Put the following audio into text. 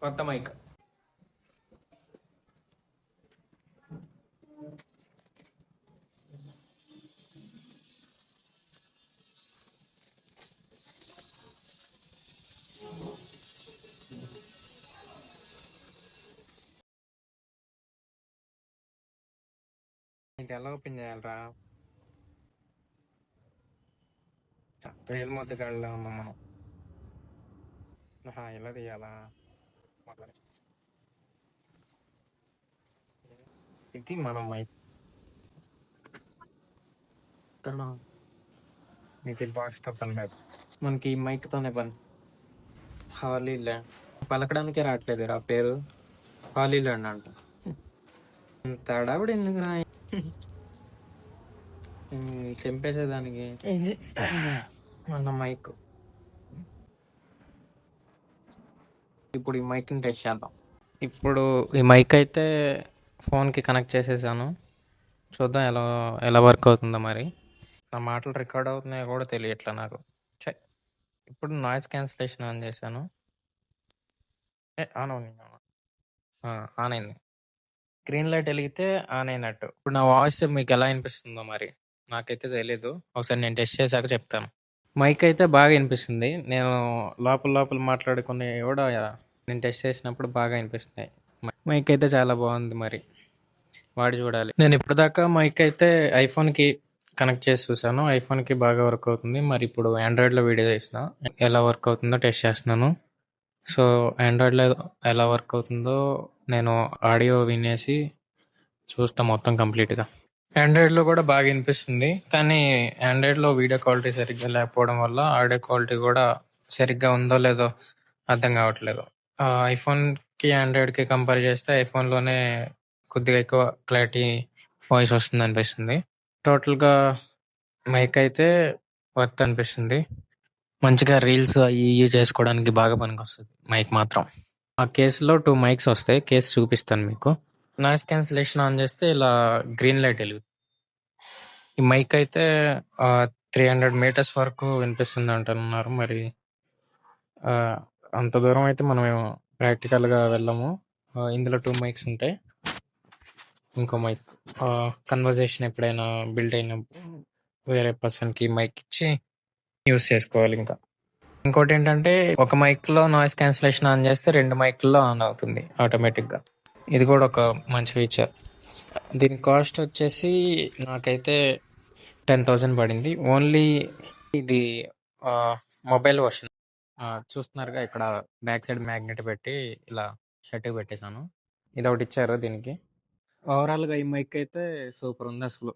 కొత్త మైక్. ఇది ఎలా ఓపెన్ చేయాలరా? వేలు ముద్దగాళ్ళలో ఉన్నాం మనం. ఎలా తీయాలా? ఇది మనం మైక్ ఇది బాక్స్ తో పని లేదు, మనకి మైక్ తోనే పని. హాలీల్యాండ్ పలకడానికే రావట్లేదు రా పేరు. హాలీల్యాండ్ అంట. తడావిడ ఎందుకు రా చంపేసేదానికి. మన మైక్ ఇప్పుడు ఈ మైక్ని టెస్ట్ చేద్దాం. ఇప్పుడు ఈ మైక్ అయితే ఫోన్కి కనెక్ట్ చేసేసాను. చూద్దాం ఎలా ఎలా వర్క్ అవుతుందో. మరి నా మాటలు రికార్డ్ అవుతున్నాయో కూడా తెలియట్లా నాకు. ఇప్పుడు నాయిస్ క్యాన్సిలేషన్ ఆన్ చేశాను. ఆన్ అవును, ఆన్ అయింది. గ్రీన్ లైట్ వెలిగితే ఆన్ అయినట్టు. ఇప్పుడు నా వాయిస్ మీకు ఎలా వినిపిస్తుందో మరి నాకైతే తెలీదు. ఒకసారి నేను టెస్ట్ చేశాక చెప్తాను. మైక్ అయితే బాగా వినిపిస్తుంది. నేను లోపల లోపల మాట్లాడుకునే కూడా నేను టెస్ట్ చేసినప్పుడు బాగా వినిపిస్తున్నాయి. మైక్ అయితే చాలా బాగుంది. మరి వాడి చూడాలి. నేను ఇప్పటిదాకా మైక్ అయితే ఐఫోన్కి కనెక్ట్ చేసి చూసాను. ఐఫోన్కి బాగా వర్క్ అవుతుంది. మరి ఇప్పుడు ఆండ్రాయిడ్లో వీడియో చేసిన ఎలా వర్క్ అవుతుందో టెస్ట్ చేస్తున్నాను. సో ఆండ్రాయిడ్లో ఎలా వర్క్ అవుతుందో నేను ఆడియో వినేసి చూస్తా మొత్తం కంప్లీట్గా. ఆండ్రాయిడ్లో కూడా బాగా వినిపిస్తుంది. కానీ ఆండ్రాయిడ్లో వీడియో క్వాలిటీ సరిగ్గా లేకపోవడం వల్ల ఆడియో క్వాలిటీ కూడా సరిగ్గా ఉందో లేదో అర్థం కావట్లేదు. ఐఫోన్కి ఆండ్రాయిడ్కి కంపేర్ చేస్తే ఐఫోన్లోనే కొద్దిగా ఎక్కువ క్లారిటీ వాయిస్ వస్తుంది అనిపిస్తుంది. టోటల్గా మైక్ అయితే వర్త్ అనిపిస్తుంది. మంచిగా రీల్స్ ఇవి చేసుకోవడానికి బాగా పనికొస్తుంది మైక్ మాత్రం. ఆ కేసులో 2 మైక్స్ వస్తాయి. కేసు చూపిస్తాను మీకు. నాయిస్ క్యాన్సిలేషన్ ఆన్ చేస్తే ఇలా గ్రీన్ లైట్ వెలుగుతుంది. ఈ మైక్ అయితే 300 మీటర్స్ వరకు వినిపిస్తుంది అంటున్నారు. మరి అంత దూరం అయితే మనం ప్రాక్టికల్గా వెళ్ళము. ఇందులో 2 మైక్స్ ఉంటాయి. ఇంకో మైక్ కన్వర్జేషన్ ఎప్పుడైనా బిల్డ్ అయిన వేరే పర్సన్కి మైక్ ఇచ్చి యూస్ చేసుకోవాలి. ఇంకా ఇంకోటి ఏంటంటే ఒక మైక్లో నాయిస్ క్యాన్సిలేషన్ ఆన్ చేస్తే 2 మైక్లో ఆన్ అవుతుంది ఆటోమేటిక్గా. ఇది కూడా ఒక మంచి ఫీచర్. దీని కాస్ట్ వచ్చేసి నాకైతే 10,000 పడింది. ఓన్లీ ఇది మొబైల్ వర్షన్. చూస్తున్నారుగా ఇక్కడ బ్యాక్ సైడ్ మ్యాగ్నెట్ పెట్టి ఇలా షర్ట్ పెట్టేశాను. ఇది ఒకటి ఇచ్చారు దీనికి. ఓవరాల్గా ఈ మైక్ అయితే సూపర్ ఉంది అసలు.